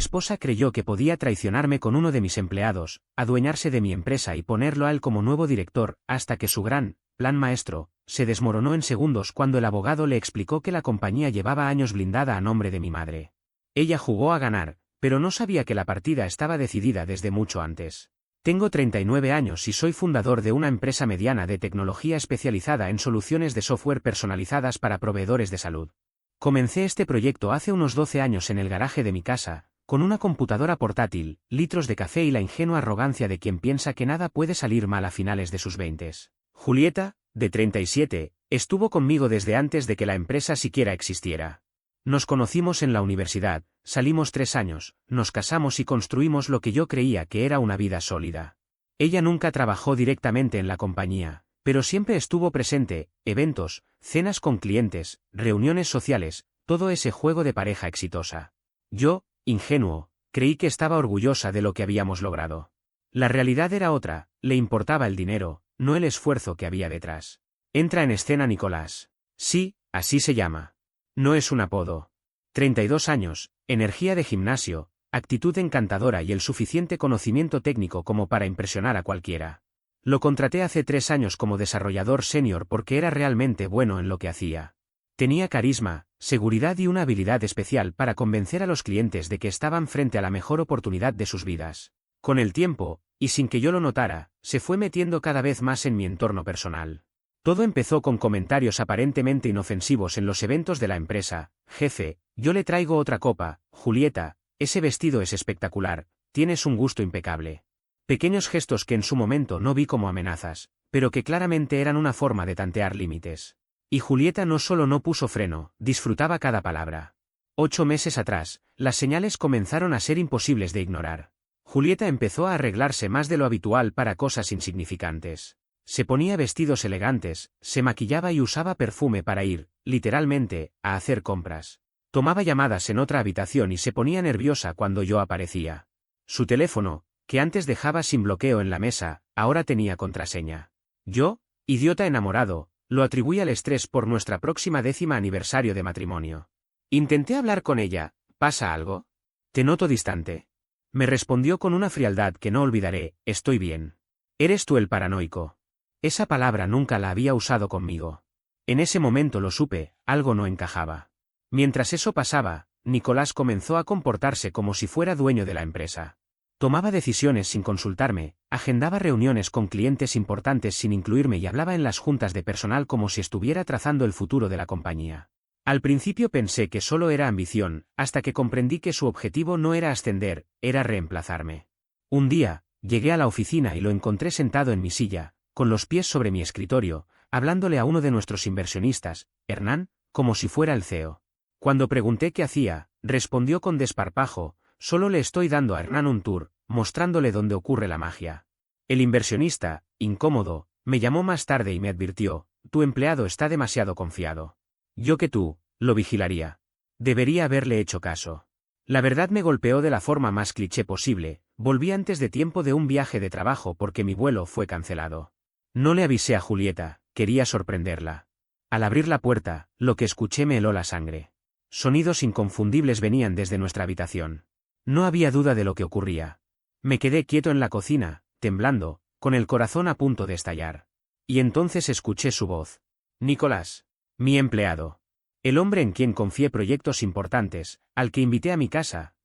esposa creyó que podía traicionarme con uno de mis empleados, adueñarse de mi empresa y ponerlo a él como nuevo director, hasta que su gran plan maestro se desmoronó en segundos cuando el abogado le explicó que la compañía llevaba años blindada a nombre de mi madre. Ella jugó a ganar, pero no sabía que la partida estaba decidida desde mucho antes. Tengo 39 años y soy fundador de una empresa mediana de tecnología especializada en soluciones de software personalizadas para proveedores de salud. Comencé este proyecto hace unos 12 años en el garaje de mi casa, con una computadora portátil, litros de café y la ingenua arrogancia de quien piensa que nada puede salir mal a finales de sus 20s. Julieta, de 37, estuvo conmigo desde antes de que la empresa siquiera existiera. Nos conocimos en la universidad, salimos 3 años, nos casamos y construimos lo que yo creía que era una vida sólida. Ella nunca trabajó directamente en la compañía, pero siempre estuvo presente, eventos, cenas con clientes, reuniones sociales, todo ese juego de pareja exitosa. Yo, ingenuo, creí que estaba orgullosa de lo que habíamos logrado. La realidad era otra, le importaba el dinero, no el esfuerzo que había detrás. Entra en escena Nicolás. Sí, así se llama. No es un apodo. 32 años, energía de gimnasio, actitud encantadora y el suficiente conocimiento técnico como para impresionar a cualquiera. Lo contraté hace 3 años como desarrollador senior porque era realmente bueno en lo que hacía. Tenía carisma, seguridad y una habilidad especial para convencer a los clientes de que estaban frente a la mejor oportunidad de sus vidas. Con el tiempo, y sin que yo lo notara, se fue metiendo cada vez más en mi entorno personal. Todo empezó con comentarios aparentemente inofensivos en los eventos de la empresa. Jefe, yo le traigo otra copa, Julieta, ese vestido es espectacular, tienes un gusto impecable. Pequeños gestos que en su momento no vi como amenazas, pero que claramente eran una forma de tantear límites. Y Julieta no solo no puso freno, disfrutaba cada palabra. 8 meses atrás, las señales comenzaron a ser imposibles de ignorar. Julieta empezó a arreglarse más de lo habitual para cosas insignificantes. Se ponía vestidos elegantes, se maquillaba y usaba perfume para ir, literalmente, a hacer compras. Tomaba llamadas en otra habitación y se ponía nerviosa cuando yo aparecía. Su teléfono, que antes dejaba sin bloqueo en la mesa, ahora tenía contraseña. Yo, idiota enamorado, lo atribuí al estrés por nuestra próxima 10º aniversario de matrimonio. Intenté hablar con ella. ¿Pasa algo? Te noto distante. Me respondió con una frialdad que no olvidaré. Estoy bien. Eres tú el paranoico. Esa palabra nunca la había usado conmigo. En ese momento lo supe, algo no encajaba. Mientras eso pasaba, Nicolás comenzó a comportarse como si fuera dueño de la empresa. Tomaba decisiones sin consultarme, agendaba reuniones con clientes importantes sin incluirme y hablaba en las juntas de personal como si estuviera trazando el futuro de la compañía. Al principio pensé que solo era ambición, hasta que comprendí que su objetivo no era ascender, era reemplazarme. Un día, llegué a la oficina y lo encontré sentado en mi silla, con los pies sobre mi escritorio, hablándole a uno de nuestros inversionistas, Hernán, como si fuera el CEO. Cuando pregunté qué hacía, respondió con desparpajo: solo le estoy dando a Hernán un tour, mostrándole dónde ocurre la magia. El inversionista, incómodo, me llamó más tarde y me advirtió: tu empleado está demasiado confiado. Yo que tú, lo vigilaría. Debería haberle hecho caso. La verdad me golpeó de la forma más cliché posible. Volví antes de tiempo de un viaje de trabajo porque mi vuelo fue cancelado. No le avisé a Julieta, quería sorprenderla. Al abrir la puerta, lo que escuché me heló la sangre. Sonidos inconfundibles venían desde nuestra habitación. No había duda de lo que ocurría. Me quedé quieto en la cocina, temblando, con el corazón a punto de estallar. Y entonces escuché su voz. Nicolás. Mi empleado. El hombre en quien confié proyectos importantes, al que invité a mi casa,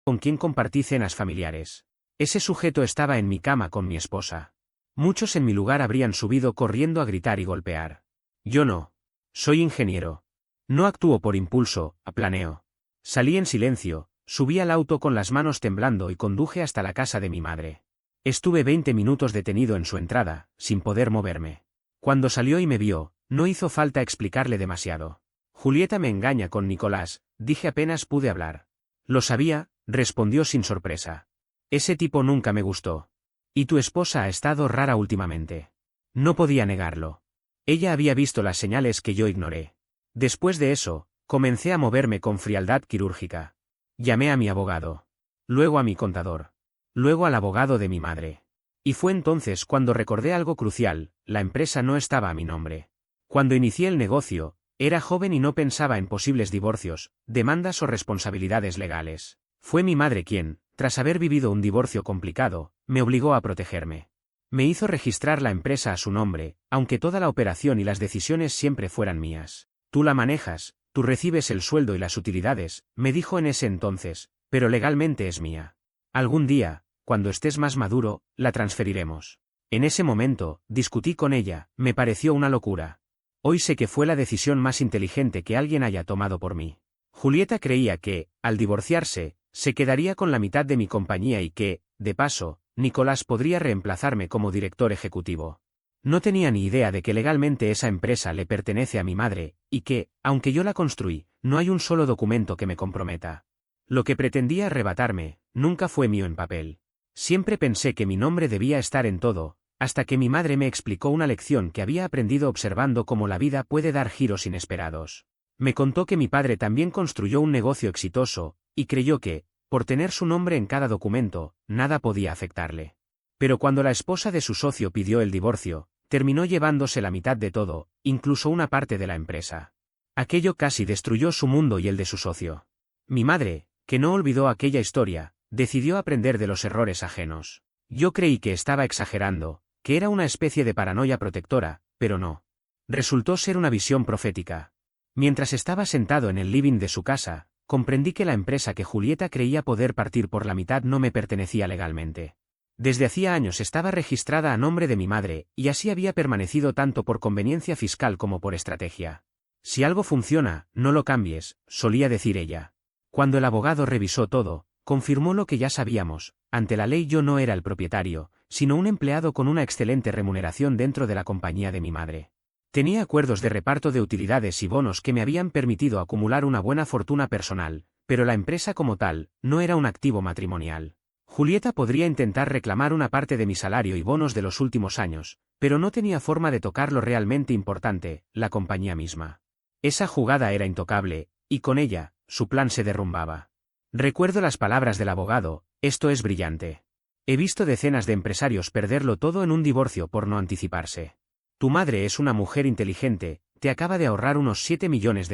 con quien compartí cenas familiares. Ese sujeto estaba en mi cama con mi esposa. Muchos en mi lugar habrían subido corriendo a gritar y golpear. Yo no. Soy ingeniero. No actúo por impulso, planeo. Salí en silencio, subí al auto con las manos temblando y conduje hasta la casa de mi madre. Estuve 20 minutos detenido en su entrada, sin poder moverme. Cuando salió y me vio, no hizo falta explicarle demasiado. Julieta me engaña con Nicolás, dije apenas pude hablar. Lo sabía, respondió sin sorpresa. Ese tipo nunca me gustó. Y tu esposa ha estado rara últimamente. No podía negarlo. Ella había visto las señales que yo ignoré. Después de eso, comencé a moverme con frialdad quirúrgica. Llamé a mi abogado. Luego a mi contador. Luego al abogado de mi madre. Y fue entonces cuando recordé algo crucial: la empresa no estaba a mi nombre. Cuando inicié el negocio, era joven y no pensaba en posibles divorcios, demandas o responsabilidades legales. Fue mi madre quien, tras haber vivido un divorcio complicado, me obligó a protegerme. Me hizo registrar la empresa a su nombre, aunque toda la operación y las decisiones siempre fueran mías. Tú la manejas, tú recibes el sueldo y las utilidades, me dijo en ese entonces, pero legalmente es mía. Algún día, cuando estés más maduro, la transferiremos. En ese momento, discutí con ella, me pareció una locura. Hoy sé que fue la decisión más inteligente que alguien haya tomado por mí. Julieta creía que, al divorciarse, se quedaría con la mitad de mi compañía y que, de paso, Nicolás podría reemplazarme como director ejecutivo. No tenía ni idea de que legalmente esa empresa le pertenece a mi madre, y que, aunque yo la construí, no hay un solo documento que me comprometa. Lo que pretendía arrebatarme, nunca fue mío en papel. Siempre pensé que mi nombre debía estar en todo, hasta que mi madre me explicó una lección que había aprendido observando cómo la vida puede dar giros inesperados. Me contó que mi padre también construyó un negocio exitoso, y creyó que, por tener su nombre en cada documento, nada podía afectarle. Pero cuando la esposa de su socio pidió el divorcio, terminó llevándose la mitad de todo, incluso una parte de la empresa. Aquello casi destruyó su mundo y el de su socio. Mi madre, que no olvidó aquella historia, decidió aprender de los errores ajenos. Yo creí que estaba exagerando, que era una especie de paranoia protectora, pero no. Resultó ser una visión profética. Mientras estaba sentado en el living de su casa, comprendí que la empresa que Julieta creía poder partir por la mitad no me pertenecía legalmente. Desde hacía años estaba registrada a nombre de mi madre, y así había permanecido tanto por conveniencia fiscal como por estrategia. Si algo funciona, no lo cambies, solía decir ella. Cuando el abogado revisó todo, confirmó lo que ya sabíamos: ante la ley yo no era el propietario, sino un empleado con una excelente remuneración dentro de la compañía de mi madre. Tenía acuerdos de reparto de utilidades y bonos que me habían permitido acumular una buena fortuna personal, pero la empresa como tal, no era un activo matrimonial. Julieta podría intentar reclamar una parte de mi salario y bonos de los últimos años, pero no tenía forma de tocar lo realmente importante, la compañía misma. Esa jugada era intocable, y con ella, su plan se derrumbaba. Recuerdo las palabras del abogado: esto es brillante. He visto decenas de empresarios perderlo todo en un divorcio por no anticiparse. Tu madre es una mujer inteligente, te acaba de ahorrar unos $7 millones.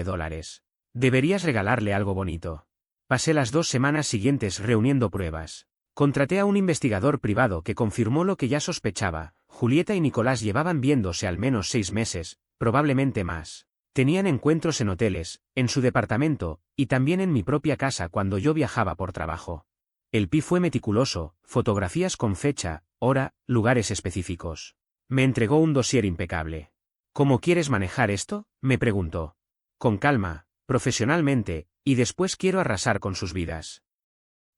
Deberías regalarle algo bonito. Pasé las 2 semanas siguientes reuniendo pruebas. Contraté a un investigador privado que confirmó lo que ya sospechaba: Julieta y Nicolás llevaban viéndose al menos 6 meses, probablemente más. Tenían encuentros en hoteles, en su departamento, y también en mi propia casa cuando yo viajaba por trabajo. El PI fue meticuloso, fotografías con fecha, hora, lugares específicos. Me entregó un dossier impecable. ¿Cómo quieres manejar esto?, me preguntó. Con calma, profesionalmente, y después quiero arrasar con sus vidas.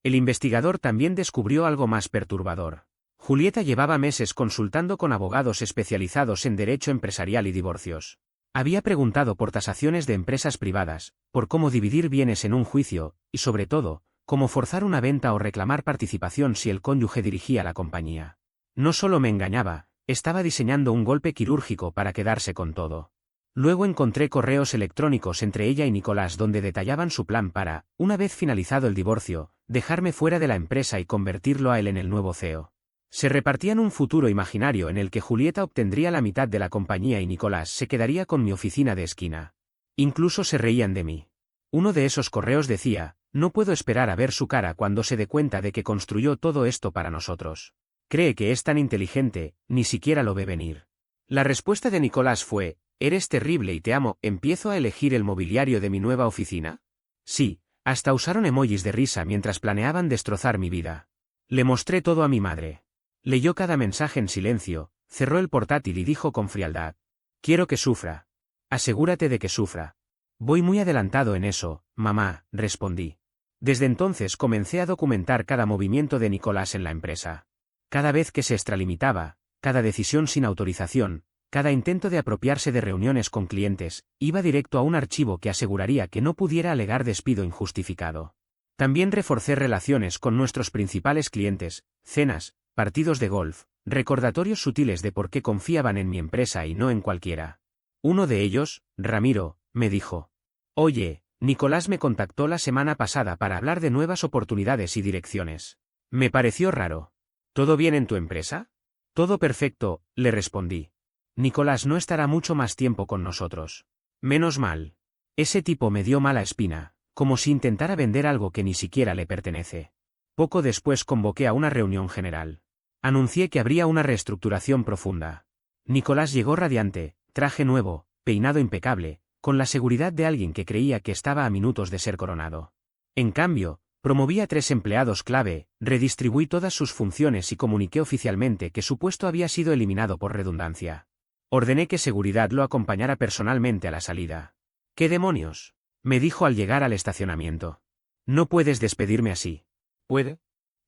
El investigador también descubrió algo más perturbador. Julieta llevaba meses consultando con abogados especializados en derecho empresarial y divorcios. Había preguntado por tasaciones de empresas privadas, por cómo dividir bienes en un juicio, y sobre todo, cómo forzar una venta o reclamar participación si el cónyuge dirigía la compañía. No solo me engañaba, estaba diseñando un golpe quirúrgico para quedarse con todo. Luego encontré correos electrónicos entre ella y Nicolás donde detallaban su plan para, una vez finalizado el divorcio, dejarme fuera de la empresa y convertirlo a él en el nuevo CEO. Se repartían un futuro imaginario en el que Julieta obtendría la mitad de la compañía y Nicolás se quedaría con mi oficina de esquina. Incluso se reían de mí. Uno de esos correos decía: no puedo esperar a ver su cara cuando se dé cuenta de que construyó todo esto para nosotros. Cree que es tan inteligente, ni siquiera lo ve venir. La respuesta de Nicolás fue: eres terrible y te amo. ¿Empiezo a elegir el mobiliario de mi nueva oficina? Sí, hasta usaron emojis de risa mientras planeaban destrozar mi vida. Le mostré todo a mi madre. Leyó cada mensaje en silencio, cerró el portátil y dijo con frialdad: quiero que sufra. Asegúrate de que sufra. Voy muy adelantado en eso, mamá, respondí. Desde entonces comencé a documentar cada movimiento de Nicolás en la empresa. Cada vez que se extralimitaba, cada decisión sin autorización, cada intento de apropiarse de reuniones con clientes, iba directo a un archivo que aseguraría que no pudiera alegar despido injustificado. También reforcé relaciones con nuestros principales clientes, cenas, partidos de golf, recordatorios sutiles de por qué confiaban en mi empresa y no en cualquiera. Uno de ellos, Ramiro, me dijo: oye, Nicolás me contactó la semana pasada para hablar de nuevas oportunidades y direcciones. Me pareció raro. ¿Todo bien en tu empresa? Todo perfecto, le respondí. Nicolás no estará mucho más tiempo con nosotros. Menos mal. Ese tipo me dio mala espina, como si intentara vender algo que ni siquiera le pertenece. Poco después convoqué a una reunión general. Anuncié que habría una reestructuración profunda. Nicolás llegó radiante, traje nuevo, peinado impecable, con la seguridad de alguien que creía que estaba a minutos de ser coronado. En cambio, promoví a 3 empleados clave, redistribuí todas sus funciones y comuniqué oficialmente que su puesto había sido eliminado por redundancia. Ordené que seguridad lo acompañara personalmente a la salida. ¿Qué demonios?, me dijo al llegar al estacionamiento. No puedes despedirme así. ¿Puede?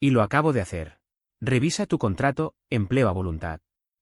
Y lo acabo de hacer. Revisa tu contrato, empleo a voluntad.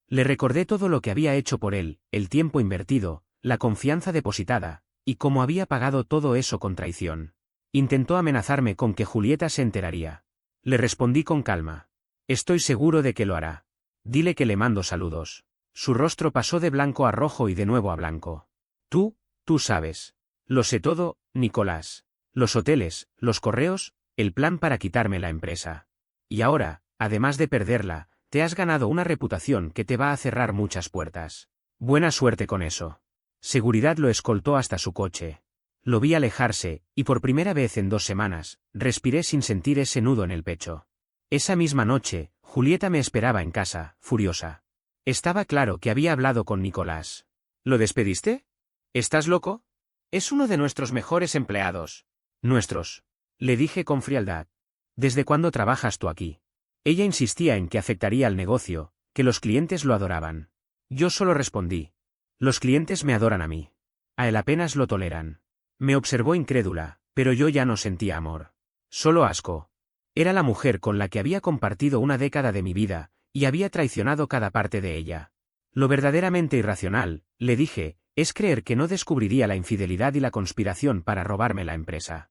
Le recordé todo lo que había hecho por él, el tiempo invertido, la confianza depositada, y cómo había pagado todo eso con traición. Intentó amenazarme con que Julieta se enteraría. Le respondí con calma. Estoy seguro de que lo hará. Dile que le mando saludos. Su rostro pasó de blanco a rojo y de nuevo a blanco. Tú sabes. Lo sé todo, Nicolás. Los hoteles, los correos, el plan para quitarme la empresa. Y ahora, además de perderla, te has ganado una reputación que te va a cerrar muchas puertas. Buena suerte con eso. Seguridad lo escoltó hasta su coche. Lo vi alejarse, y por primera vez en 2 semanas, respiré sin sentir ese nudo en el pecho. Esa misma noche, Julieta me esperaba en casa, furiosa. Estaba claro que había hablado con Nicolás. ¿Lo despediste? ¿Estás loco? Es uno de nuestros mejores empleados. Nuestros. Le dije con frialdad. ¿Desde cuándo trabajas tú aquí? Ella insistía en que afectaría al negocio, que los clientes lo adoraban. Yo solo respondí. Los clientes me adoran a mí. A él apenas lo toleran. Me observó incrédula, pero yo ya no sentía amor. Solo asco. Era la mujer con la que había compartido una década de mi vida, y había traicionado cada parte de ella. Lo verdaderamente irracional, le dije, es creer que no descubriría la infidelidad y la conspiración para robarme la empresa.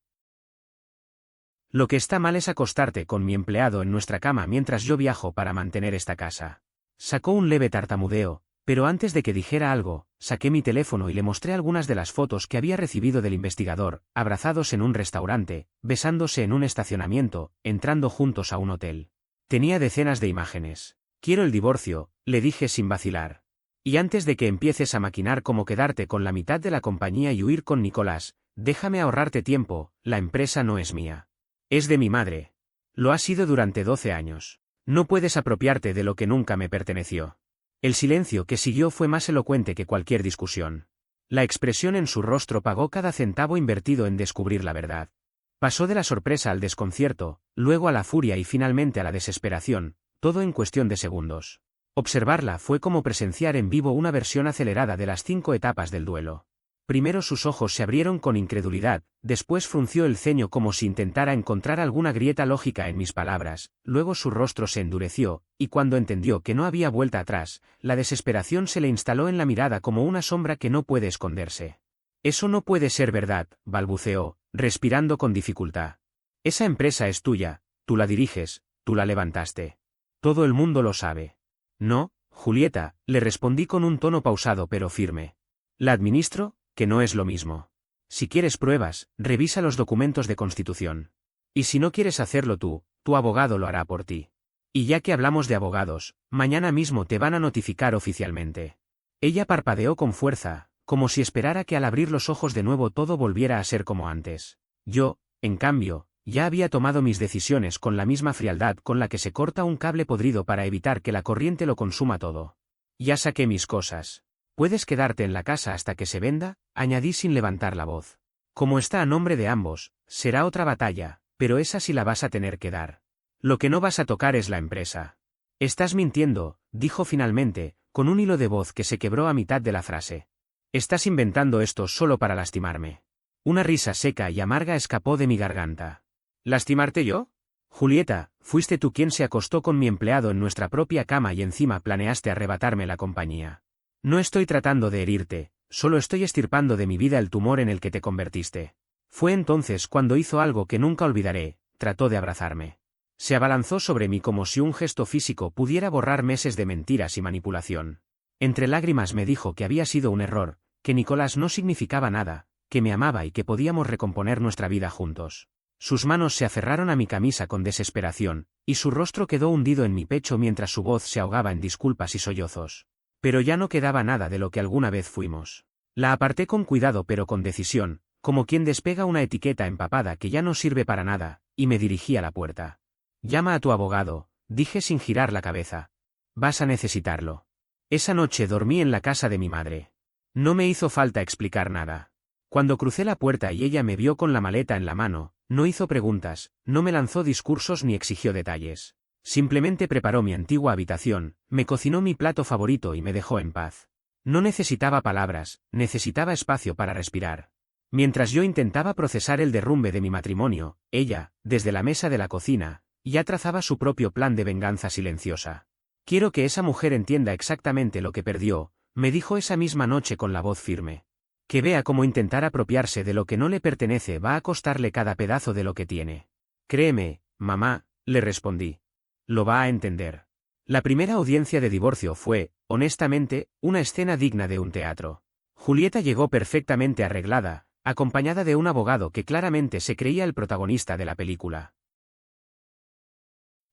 Lo que está mal es acostarte con mi empleado en nuestra cama mientras yo viajo para mantener esta casa. Sacó un leve tartamudeo, pero antes de que dijera algo, saqué mi teléfono y le mostré algunas de las fotos que había recibido del investigador, abrazados en un restaurante, besándose en un estacionamiento, entrando juntos a un hotel. Tenía decenas de imágenes. Quiero el divorcio, le dije sin vacilar. Y antes de que empieces a maquinar cómo quedarte con la mitad de la compañía y huir con Nicolás, déjame ahorrarte tiempo, la empresa no es mía. Es de mi madre. Lo ha sido durante 12 años. No puedes apropiarte de lo que nunca me perteneció. El silencio que siguió fue más elocuente que cualquier discusión. La expresión en su rostro pagó cada centavo invertido en descubrir la verdad. Pasó de la sorpresa al desconcierto, luego a la furia y finalmente a la desesperación, todo en cuestión de segundos. Observarla fue como presenciar en vivo una versión acelerada de las 5 etapas del duelo. Primero sus ojos se abrieron con incredulidad, después frunció el ceño como si intentara encontrar alguna grieta lógica en mis palabras, luego su rostro se endureció, y cuando entendió que no había vuelta atrás, la desesperación se le instaló en la mirada como una sombra que no puede esconderse. Eso no puede ser verdad, balbuceó, respirando con dificultad. Esa empresa es tuya, tú la diriges, tú la levantaste. Todo el mundo lo sabe. No, Julieta, le respondí con un tono pausado pero firme. La administro, que no es lo mismo. Si quieres pruebas, revisa los documentos de constitución. Y si no quieres hacerlo tú, tu abogado lo hará por ti. Y ya que hablamos de abogados, mañana mismo te van a notificar oficialmente. Ella parpadeó con fuerza, como si esperara que al abrir los ojos de nuevo todo volviera a ser como antes. Yo, en cambio, ya había tomado mis decisiones con la misma frialdad con la que se corta un cable podrido para evitar que la corriente lo consuma todo. Ya saqué mis cosas. ¿Puedes quedarte en la casa hasta que se venda?, añadí sin levantar la voz. Como está a nombre de ambos, será otra batalla, pero esa sí la vas a tener que dar. Lo que no vas a tocar es la empresa. Estás mintiendo, dijo finalmente, con un hilo de voz que se quebró a mitad de la frase. Estás inventando esto solo para lastimarme. Una risa seca y amarga escapó de mi garganta. ¿Lastimarte yo? Julieta, fuiste tú quien se acostó con mi empleado en nuestra propia cama y encima planeaste arrebatarme la compañía. No estoy tratando de herirte, solo estoy extirpando de mi vida el tumor en el que te convertiste. Fue entonces cuando hizo algo que nunca olvidaré, trató de abrazarme. Se abalanzó sobre mí como si un gesto físico pudiera borrar meses de mentiras y manipulación. Entre lágrimas me dijo que había sido un error, que Nicolás no significaba nada, que me amaba y que podíamos recomponer nuestra vida juntos. Sus manos se aferraron a mi camisa con desesperación, y su rostro quedó hundido en mi pecho mientras su voz se ahogaba en disculpas y sollozos. Pero ya no quedaba nada de lo que alguna vez fuimos. La aparté con cuidado pero con decisión, como quien despega una etiqueta empapada que ya no sirve para nada, y me dirigí a la puerta. Llama a tu abogado, dije sin girar la cabeza. Vas a necesitarlo. Esa noche dormí en la casa de mi madre. No me hizo falta explicar nada. Cuando crucé la puerta y ella me vio con la maleta en la mano, no hizo preguntas, no me lanzó discursos ni exigió detalles. Simplemente preparó mi antigua habitación, me cocinó mi plato favorito y me dejó en paz. No necesitaba palabras, necesitaba espacio para respirar. Mientras yo intentaba procesar el derrumbe de mi matrimonio, ella, desde la mesa de la cocina, ya trazaba su propio plan de venganza silenciosa. Quiero que esa mujer entienda exactamente lo que perdió, me dijo esa misma noche con la voz firme. Que vea cómo intentar apropiarse de lo que no le pertenece va a costarle cada pedazo de lo que tiene. Créeme, mamá, le respondí. Lo va a entender. La primera audiencia de divorcio fue, honestamente, una escena digna de un teatro. Julieta llegó perfectamente arreglada, acompañada de un abogado que claramente se creía el protagonista de la película.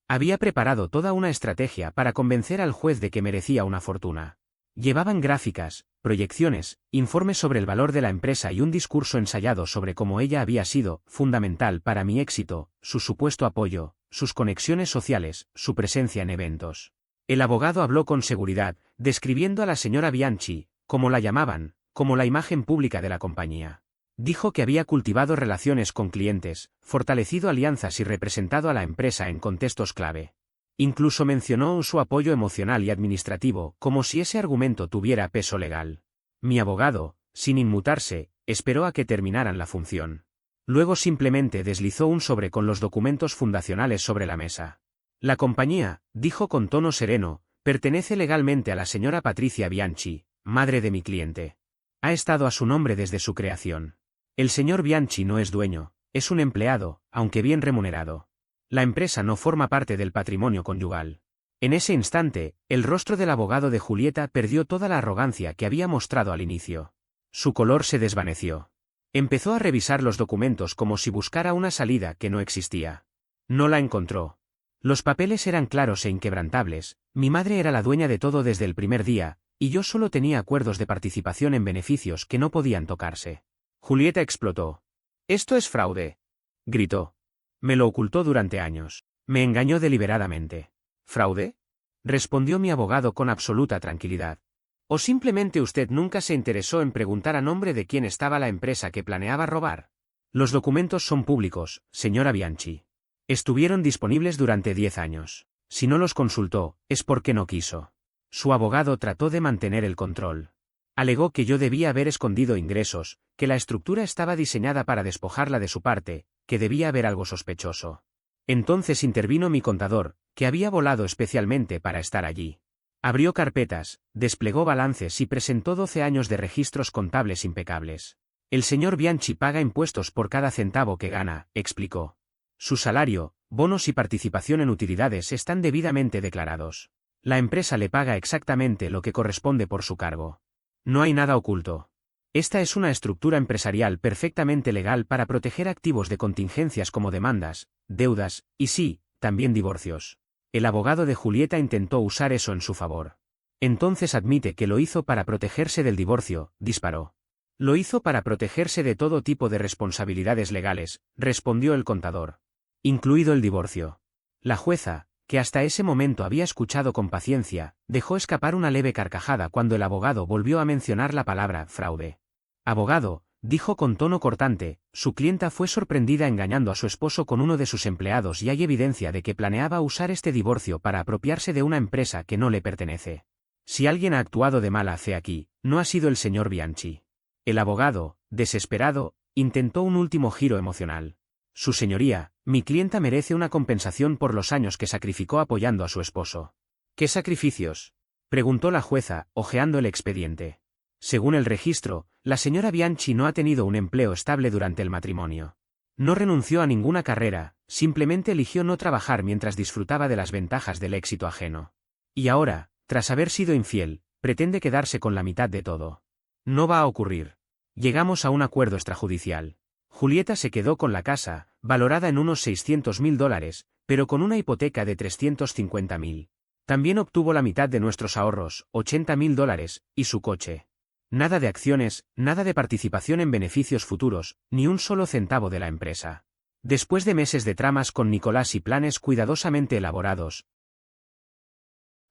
Había preparado toda una estrategia para convencer al juez de que merecía una fortuna. Llevaban gráficas, proyecciones, informes sobre el valor de la empresa y un discurso ensayado sobre cómo ella había sido fundamental para mi éxito, su supuesto apoyo, sus conexiones sociales, su presencia en eventos. El abogado habló con seguridad, describiendo a la señora Bianchi, como la llamaban, como la imagen pública de la compañía. Dijo que había cultivado relaciones con clientes, fortalecido alianzas y representado a la empresa en contextos clave. Incluso mencionó su apoyo emocional y administrativo, como si ese argumento tuviera peso legal. Mi abogado, sin inmutarse, esperó a que terminaran la función. Luego simplemente deslizó un sobre con los documentos fundacionales sobre la mesa. La compañía, dijo con tono sereno, pertenece legalmente a la señora Patricia Bianchi, madre de mi cliente. Ha estado a su nombre desde su creación. El señor Bianchi no es dueño, es un empleado, aunque bien remunerado. La empresa no forma parte del patrimonio conyugal. En ese instante, el rostro del abogado de Julieta perdió toda la arrogancia que había mostrado al inicio. Su color se desvaneció. Empezó a revisar los documentos como si buscara una salida que no existía. No la encontró. Los papeles eran claros e inquebrantables, mi madre era la dueña de todo desde el primer día, y yo solo tenía acuerdos de participación en beneficios que no podían tocarse. Julieta explotó. «¡Esto es fraude!», gritó. Me lo ocultó durante años. Me engañó deliberadamente. ¿Fraude?, respondió mi abogado con absoluta tranquilidad. ¿O simplemente usted nunca se interesó en preguntar a nombre de quién estaba la empresa que planeaba robar? Los documentos son públicos, señora Bianchi. Estuvieron disponibles durante 10 años. Si no los consultó, es porque no quiso. Su abogado trató de mantener el control. Alegó que yo debía haber escondido ingresos, que la estructura estaba diseñada para despojarla de su parte, que debía haber algo sospechoso. Entonces intervino mi contador, que había volado especialmente para estar allí. Abrió carpetas, desplegó balances y presentó 12 años de registros contables impecables. El señor Bianchi paga impuestos por cada centavo que gana, explicó. Su salario, bonos y participación en utilidades están debidamente declarados. La empresa le paga exactamente lo que corresponde por su cargo. No hay nada oculto. Esta es una estructura empresarial perfectamente legal para proteger activos de contingencias como demandas, deudas, y sí, también divorcios. El abogado de Julieta intentó usar eso en su favor. Entonces admite que lo hizo para protegerse del divorcio, disparó. Lo hizo para protegerse de todo tipo de responsabilidades legales, respondió el contador. Incluido el divorcio. La jueza, que hasta ese momento había escuchado con paciencia, dejó escapar una leve carcajada cuando el abogado volvió a mencionar la palabra fraude. Abogado, dijo con tono cortante, su clienta fue sorprendida engañando a su esposo con uno de sus empleados y hay evidencia de que planeaba usar este divorcio para apropiarse de una empresa que no le pertenece. Si alguien ha actuado de mala fe aquí, no ha sido el señor Bianchi. El abogado, desesperado, intentó un último giro emocional. Su señoría, mi clienta merece una compensación por los años que sacrificó apoyando a su esposo. ¿Qué sacrificios?, preguntó la jueza, hojeando el expediente. Según el registro, la señora Bianchi no ha tenido un empleo estable durante el matrimonio. No renunció a ninguna carrera, simplemente eligió no trabajar mientras disfrutaba de las ventajas del éxito ajeno. Y ahora, tras haber sido infiel, pretende quedarse con la mitad de todo. No va a ocurrir. Llegamos a un acuerdo extrajudicial. Julieta se quedó con la casa, valorada en unos $600.000, pero con una hipoteca de $350.000. También obtuvo la mitad de nuestros ahorros, $80.000, y su coche. Nada de acciones, nada de participación en beneficios futuros, ni un solo centavo de la empresa. Después de meses de tramas con Nicolás y planes cuidadosamente elaborados,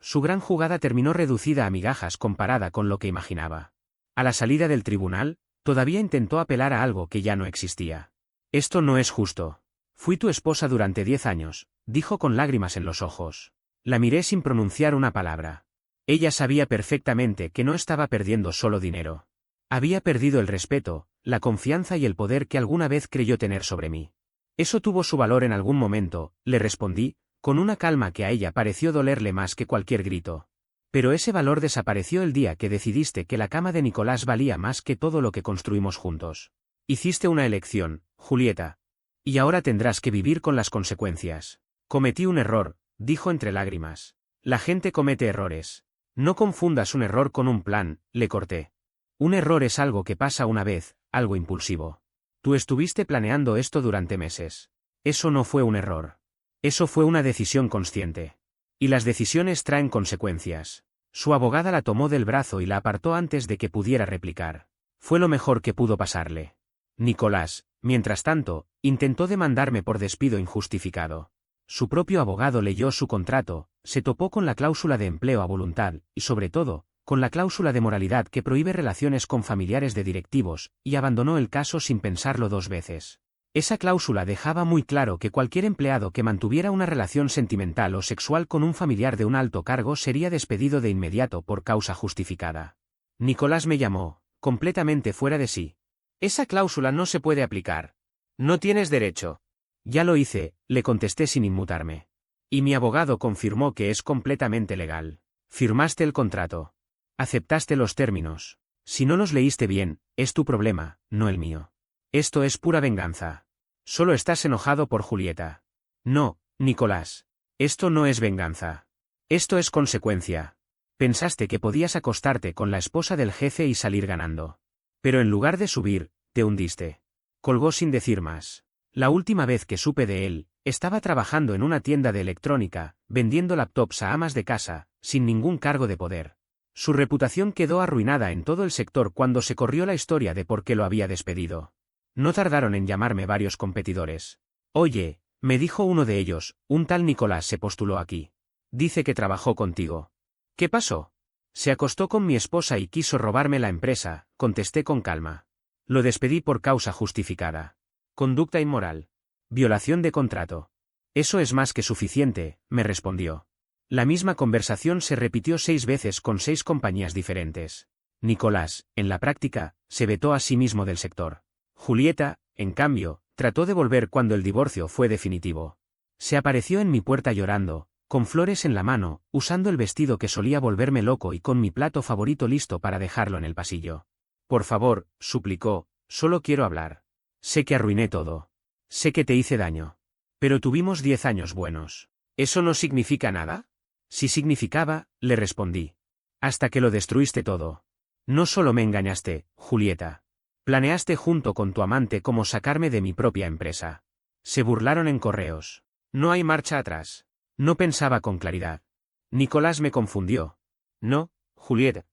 su gran jugada terminó reducida a migajas comparada con lo que imaginaba. A la salida del tribunal, todavía intentó apelar a algo que ya no existía. Esto no es justo. Fui tu esposa durante 10 años, dijo con lágrimas en los ojos. La miré sin pronunciar una palabra. Ella sabía perfectamente que no estaba perdiendo solo dinero. Había perdido el respeto, la confianza y el poder que alguna vez creyó tener sobre mí. Eso tuvo su valor en algún momento, le respondí, con una calma que a ella pareció dolerle más que cualquier grito. Pero ese valor desapareció el día que decidiste que la cama de Nicolás valía más que todo lo que construimos juntos. Hiciste una elección, Julieta. Y ahora tendrás que vivir con las consecuencias. Cometí un error, dijo entre lágrimas. La gente comete errores. No confundas un error con un plan, le corté. Un error es algo que pasa una vez, algo impulsivo. Tú estuviste planeando esto durante meses. Eso no fue un error. Eso fue una decisión consciente. Y las decisiones traen consecuencias. Su abogada la tomó del brazo y la apartó antes de que pudiera replicar. Fue lo mejor que pudo pasarle. Nicolás, mientras tanto, intentó demandarme por despido injustificado. Su propio abogado leyó su contrato, se topó con la cláusula de empleo a voluntad, y sobre todo, con la cláusula de moralidad que prohíbe relaciones con familiares de directivos, y abandonó el caso sin pensarlo 2 veces. Esa cláusula dejaba muy claro que cualquier empleado que mantuviera una relación sentimental o sexual con un familiar de un alto cargo sería despedido de inmediato por causa justificada. Nicolás me llamó, completamente fuera de sí. Esa cláusula no se puede aplicar. No tienes derecho. Ya lo hice, le contesté sin inmutarme. Y mi abogado confirmó que es completamente legal. Firmaste el contrato. Aceptaste los términos. Si no los leíste bien, es tu problema, no el mío. Esto es pura venganza. Solo estás enojado por Julieta. No, Nicolás. Esto no es venganza. Esto es consecuencia. Pensaste que podías acostarte con la esposa del jefe y salir ganando. Pero en lugar de subir, te hundiste. Colgó sin decir más. La última vez que supe de él, estaba trabajando en una tienda de electrónica, vendiendo laptops a amas de casa, sin ningún cargo de poder. Su reputación quedó arruinada en todo el sector cuando se corrió la historia de por qué lo había despedido. No tardaron en llamarme varios competidores. Oye, me dijo uno de ellos, un tal Nicolás se postuló aquí. Dice que trabajó contigo. ¿Qué pasó? Se acostó con mi esposa y quiso robarme la empresa, contesté con calma. Lo despedí por causa justificada. Conducta inmoral. Violación de contrato. Eso es más que suficiente, me respondió. La misma conversación se repitió 6 veces con 6 compañías diferentes. Nicolás, en la práctica, se vetó a sí mismo del sector. Julieta, en cambio, trató de volver cuando el divorcio fue definitivo. Se apareció en mi puerta llorando, con flores en la mano, usando el vestido que solía volverme loco y con mi plato favorito listo para dejarlo en el pasillo. Por favor, suplicó, solo quiero hablar. Sé que arruiné todo. Sé que te hice daño. Pero tuvimos 10 años buenos. ¿Eso no significa nada? Sí significaba, le respondí. Hasta que lo destruiste todo. No solo me engañaste, Julieta. Planeaste junto con tu amante cómo sacarme de mi propia empresa. Se burlaron en correos. No hay marcha atrás. No pensaba con claridad. Nicolás me confundió. No, Julieta.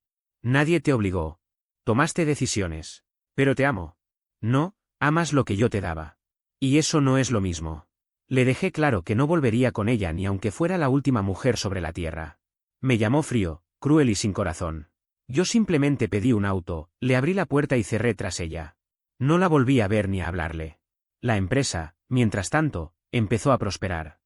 Nadie te obligó. Tomaste decisiones. Pero te amo. No, amas lo que yo te daba. Y eso no es lo mismo. Le dejé claro que no volvería con ella ni aunque fuera la última mujer sobre la tierra. Me llamó frío, cruel y sin corazón. Yo simplemente pedí un auto, le abrí la puerta y cerré tras ella. No la volví a ver ni a hablarle. La empresa, mientras tanto, empezó a prosperar.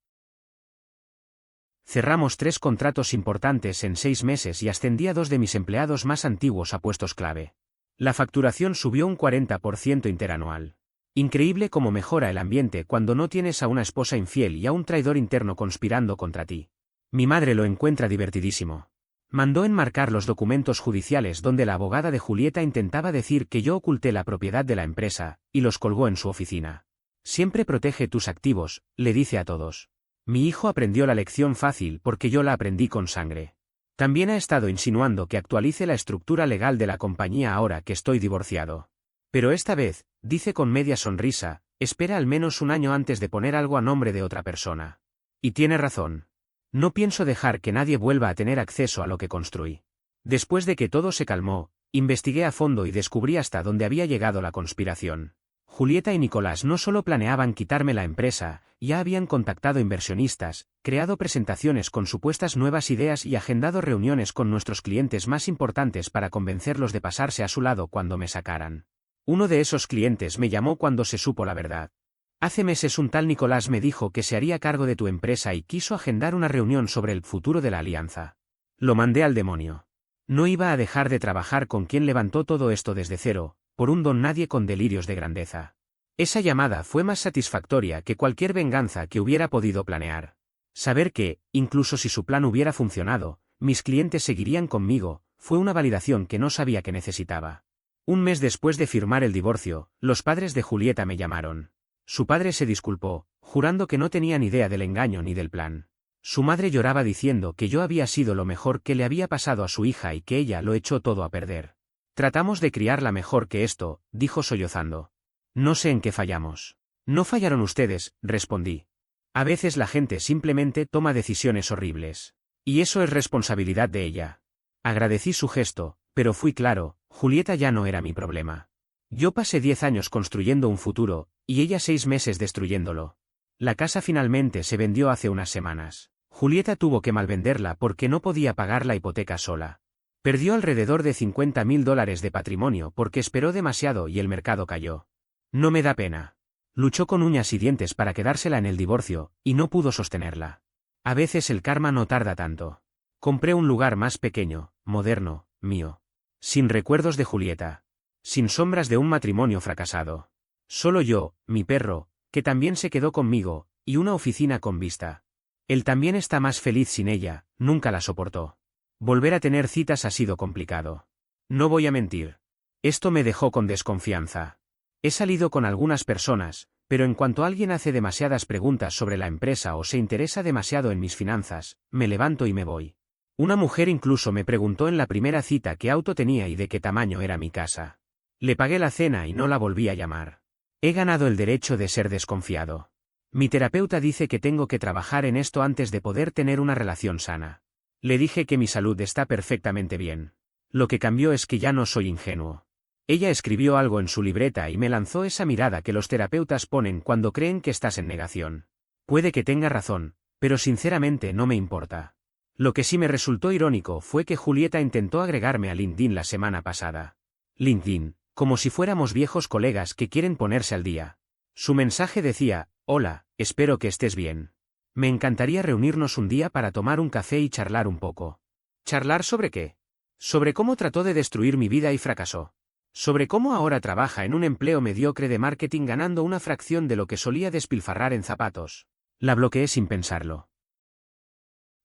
Cerramos 3 contratos importantes en 6 meses y ascendí a 2 de mis empleados más antiguos a puestos clave. La facturación subió un 40% interanual. Increíble cómo mejora el ambiente cuando no tienes a una esposa infiel y a un traidor interno conspirando contra ti. Mi madre lo encuentra divertidísimo. Mandó enmarcar los documentos judiciales donde la abogada de Julieta intentaba decir que yo oculté la propiedad de la empresa, y los colgó en su oficina. Siempre protege tus activos, le dice a todos. Mi hijo aprendió la lección fácil porque yo la aprendí con sangre. También ha estado insinuando que actualice la estructura legal de la compañía ahora que estoy divorciado. Pero esta vez, dice con media sonrisa, espera al menos un año antes de poner algo a nombre de otra persona. Y tiene razón. No pienso dejar que nadie vuelva a tener acceso a lo que construí. Después de que todo se calmó, Investigué a fondo y descubrí hasta dónde había llegado la conspiración. Julieta y Nicolás no solo planeaban quitarme la empresa, ya habían contactado inversionistas, creado presentaciones con supuestas nuevas ideas y agendado reuniones con nuestros clientes más importantes para convencerlos de pasarse a su lado cuando me sacaran. Uno de esos clientes me llamó cuando se supo la verdad. Hace meses un tal Nicolás me dijo que se haría cargo de tu empresa y quiso agendar una reunión sobre el futuro de la alianza. Lo mandé al demonio. No iba a dejar de trabajar con quien levantó todo esto desde cero, por un don nadie con delirios de grandeza. Esa llamada fue más satisfactoria que cualquier venganza que hubiera podido planear. Saber que, incluso si su plan hubiera funcionado, mis clientes seguirían conmigo, fue una validación que no sabía que necesitaba. Un mes después de firmar el divorcio, los padres de Julieta me llamaron. Su padre se disculpó, jurando que no tenía ni idea del engaño ni del plan. Su madre lloraba diciendo que yo había sido lo mejor que le había pasado a su hija y que ella lo echó todo a perder. Tratamos de criarla mejor que esto, dijo sollozando. No sé en qué fallamos. No fallaron ustedes, respondí. A veces la gente simplemente toma decisiones horribles. Y eso es responsabilidad de ella. Agradecí su gesto, pero fui claro, Julieta ya no era mi problema. Yo pasé 10 años construyendo un futuro, y ella 6 meses destruyéndolo. La casa finalmente se vendió hace unas semanas. Julieta tuvo que malvenderla porque no podía pagar la hipoteca sola. Perdió alrededor de $50.000 de patrimonio porque esperó demasiado y el mercado cayó. No me da pena. Luchó con uñas y dientes para quedársela en el divorcio, y no pudo sostenerla. A veces el karma no tarda tanto. Compré un lugar más pequeño, moderno, mío. Sin recuerdos de Julieta. Sin sombras de un matrimonio fracasado. Solo yo, mi perro, que también se quedó conmigo, y una oficina con vista. Él también está más feliz sin ella, nunca la soportó. Volver a tener citas ha sido complicado. No voy a mentir. Esto me dejó con desconfianza. He salido con algunas personas, pero en cuanto alguien hace demasiadas preguntas sobre la empresa o se interesa demasiado en mis finanzas, me levanto y me voy. Una mujer incluso me preguntó en la primera cita qué auto tenía y de qué tamaño era mi casa. Le pagué la cena y no la volví a llamar. He ganado el derecho de ser desconfiado. Mi terapeuta dice que tengo que trabajar en esto antes de poder tener una relación sana. Le dije que mi salud está perfectamente bien. Lo que cambió es que ya no soy ingenuo. Ella escribió algo en su libreta y me lanzó esa mirada que los terapeutas ponen cuando creen que estás en negación. Puede que tenga razón, pero sinceramente no me importa. Lo que sí me resultó irónico fue que Julieta intentó agregarme a LinkedIn la semana pasada. LinkedIn, como si fuéramos viejos colegas que quieren ponerse al día. Su mensaje decía, hola, espero que estés bien. Me encantaría reunirnos un día para tomar un café y charlar un poco. ¿Charlar sobre qué? Sobre cómo trató de destruir mi vida y fracasó. Sobre cómo ahora trabaja en un empleo mediocre de marketing ganando una fracción de lo que solía despilfarrar en zapatos. La bloqueé sin pensarlo.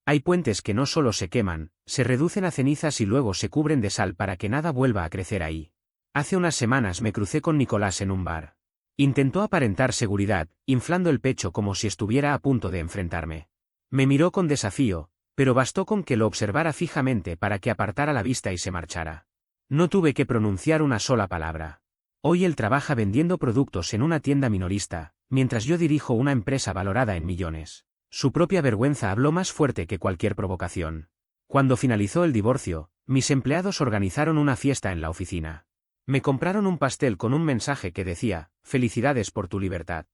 Hay puentes que no solo se queman, se reducen a cenizas y luego se cubren de sal para que nada vuelva a crecer ahí. Hace unas semanas me crucé con Nicolás en un bar. Intentó aparentar seguridad, inflando el pecho como si estuviera a punto de enfrentarme. Me miró con desafío, pero bastó con que lo observara fijamente para que apartara la vista y se marchara. No tuve que pronunciar una sola palabra. Hoy él trabaja vendiendo productos en una tienda minorista, mientras yo dirijo una empresa valorada en millones. Su propia vergüenza habló más fuerte que cualquier provocación. Cuando finalizó el divorcio, mis empleados organizaron una fiesta en la oficina. Me compraron un pastel con un mensaje que decía, felicidades por tu libertad.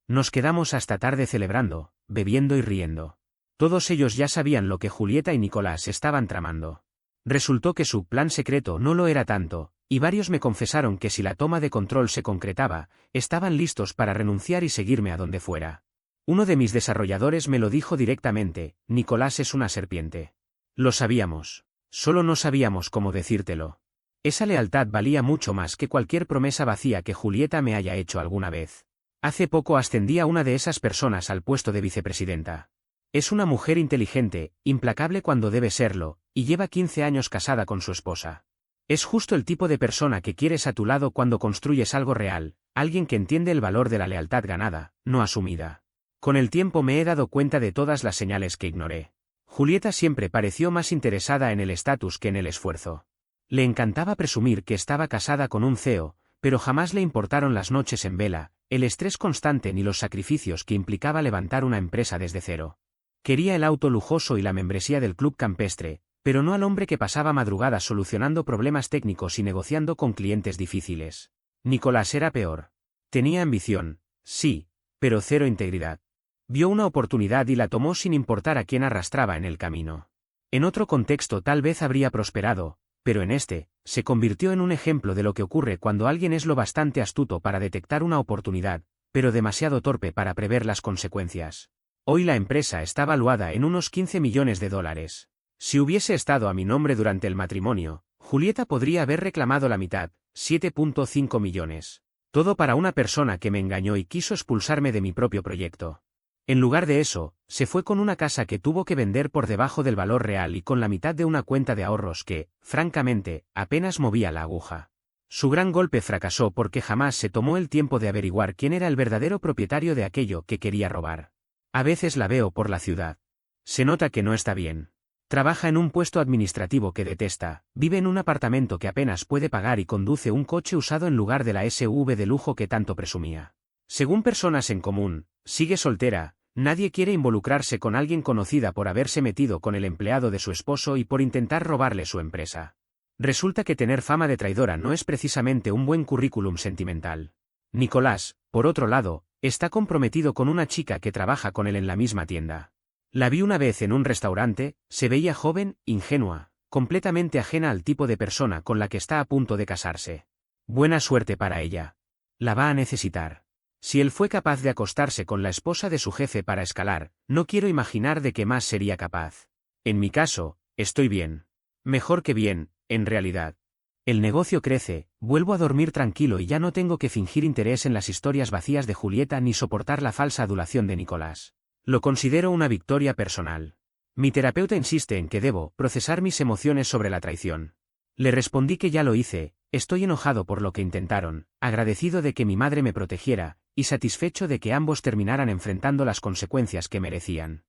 Nos quedamos hasta tarde celebrando, bebiendo y riendo. Todos ellos ya sabían lo que Julieta y Nicolás estaban tramando. Resultó que su plan secreto no lo era tanto, y varios me confesaron que si la toma de control se concretaba, estaban listos para renunciar y seguirme a donde fuera. Uno de mis desarrolladores me lo dijo directamente, Nicolás es una serpiente. Lo sabíamos. Solo no sabíamos cómo decírtelo. Esa lealtad valía mucho más que cualquier promesa vacía que Julieta me haya hecho alguna vez. Hace poco ascendí a una de esas personas al puesto de vicepresidenta. Es una mujer inteligente, implacable cuando debe serlo, y lleva 15 años casada con su esposa. Es justo el tipo de persona que quieres a tu lado cuando construyes algo real, alguien que entiende el valor de la lealtad ganada, no asumida. Con el tiempo me he dado cuenta de todas las señales que ignoré. Julieta siempre pareció más interesada en el estatus que en el esfuerzo. Le encantaba presumir que estaba casada con un CEO, pero jamás le importaron las noches en vela, el estrés constante ni los sacrificios que implicaba levantar una empresa desde cero. Quería el auto lujoso y la membresía del club campestre, pero no al hombre que pasaba madrugadas solucionando problemas técnicos y negociando con clientes difíciles. Nicolás era peor. Tenía ambición, sí, pero cero integridad. Vio una oportunidad y la tomó sin importar a quién arrastraba en el camino. En otro contexto tal vez habría prosperado, pero en este, se convirtió en un ejemplo de lo que ocurre cuando alguien es lo bastante astuto para detectar una oportunidad, pero demasiado torpe para prever las consecuencias. Hoy la empresa está valuada en unos 15 millones de dólares. Si hubiese estado a mi nombre durante el matrimonio, Julieta podría haber reclamado la mitad, 7.5 millones. Todo para una persona que me engañó y quiso expulsarme de mi propio proyecto. En lugar de eso, se fue con una casa que tuvo que vender por debajo del valor real y con la mitad de una cuenta de ahorros que, francamente, apenas movía la aguja. Su gran golpe fracasó porque jamás se tomó el tiempo de averiguar quién era el verdadero propietario de aquello que quería robar. A veces la veo por la ciudad. Se nota que no está bien. Trabaja en un puesto administrativo que detesta, vive en un apartamento que apenas puede pagar y conduce un coche usado en lugar de la SUV de lujo que tanto presumía. Según personas en común, sigue soltera, nadie quiere involucrarse con alguien conocida por haberse metido con el empleado de su esposo y por intentar robarle su empresa. Resulta que tener fama de traidora no es precisamente un buen currículum sentimental. Nicolás, por otro lado, está comprometido con una chica que trabaja con él en la misma tienda. La vi una vez en un restaurante, se veía joven, ingenua, completamente ajena al tipo de persona con la que está a punto de casarse. Buena suerte para ella. La va a necesitar. Si él fue capaz de acostarse con la esposa de su jefe para escalar, no quiero imaginar de qué más sería capaz. En mi caso, estoy bien. Mejor que bien, en realidad. El negocio crece, vuelvo a dormir tranquilo y ya no tengo que fingir interés en las historias vacías de Julieta ni soportar la falsa adulación de Nicolás. Lo considero una victoria personal. Mi terapeuta insiste en que debo procesar mis emociones sobre la traición. Le respondí que ya lo hice, estoy enojado por lo que intentaron, agradecido de que mi madre me protegiera, y satisfecho de que ambos terminaran enfrentando las consecuencias que merecían.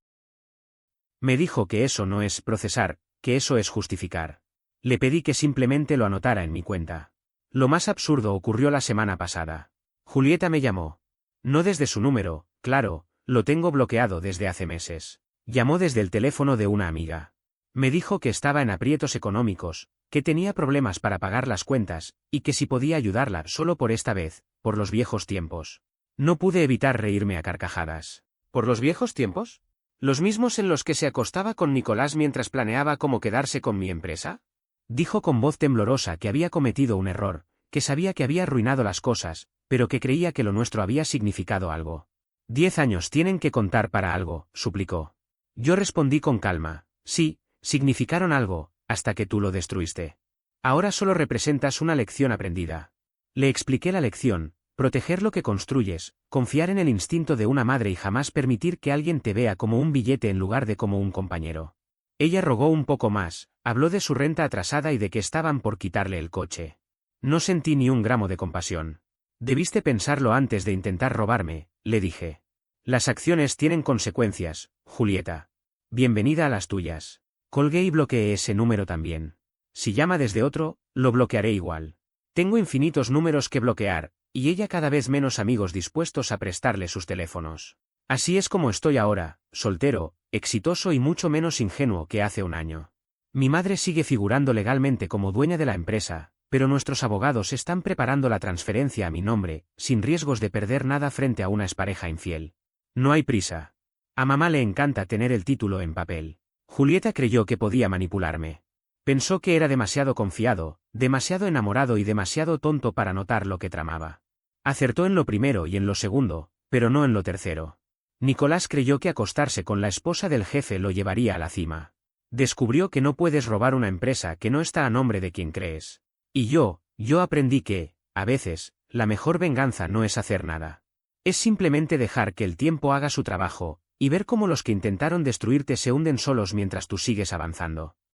Me dijo que eso no es procesar, que eso es justificar. Le pedí que simplemente lo anotara en mi cuenta. Lo más absurdo ocurrió la semana pasada. Julieta me llamó. No desde su número, claro. Lo tengo bloqueado desde hace meses. Llamó desde el teléfono de una amiga. Me dijo que estaba en aprietos económicos, que tenía problemas para pagar las cuentas, y que si podía ayudarla solo por esta vez, por los viejos tiempos. No pude evitar reírme a carcajadas. ¿Por los viejos tiempos? ¿Los mismos en los que se acostaba con Nicolás mientras planeaba cómo quedarse con mi empresa? Dijo con voz temblorosa que había cometido un error, que sabía que había arruinado las cosas, pero que creía que lo nuestro había significado algo. 10 años tienen que contar para algo, suplicó. Yo respondí con calma, sí, significaron algo, hasta que tú lo destruiste. Ahora solo representas una lección aprendida. Le expliqué la lección, proteger lo que construyes, confiar en el instinto de una madre y jamás permitir que alguien te vea como un billete en lugar de como un compañero. Ella rogó un poco más, habló de su renta atrasada y de que estaban por quitarle el coche. No sentí ni un gramo de compasión. Debiste pensarlo antes de intentar robarme, le dije. Las acciones tienen consecuencias, Julieta. Bienvenida a las tuyas. Colgué y bloqueé ese número también. Si llama desde otro, lo bloquearé igual. Tengo infinitos números que bloquear, y ella cada vez menos amigos dispuestos a prestarle sus teléfonos. Así es como estoy ahora, soltero, exitoso y mucho menos ingenuo que hace un año. Mi madre sigue figurando legalmente como dueña de la empresa, pero nuestros abogados están preparando la transferencia a mi nombre, sin riesgos de perder nada frente a una expareja infiel. No hay prisa. A mamá le encanta tener el título en papel. Julieta creyó que podía manipularme. Pensó que era demasiado confiado, demasiado enamorado y demasiado tonto para notar lo que tramaba. Acertó en lo primero y en lo segundo, pero no en lo tercero. Nicolás creyó que acostarse con la esposa del jefe lo llevaría a la cima. Descubrió que no puedes robar una empresa que no está a nombre de quien crees. Y yo aprendí que, a veces, la mejor venganza no es hacer nada. Es simplemente dejar que el tiempo haga su trabajo, y ver cómo los que intentaron destruirte se hunden solos mientras tú sigues avanzando.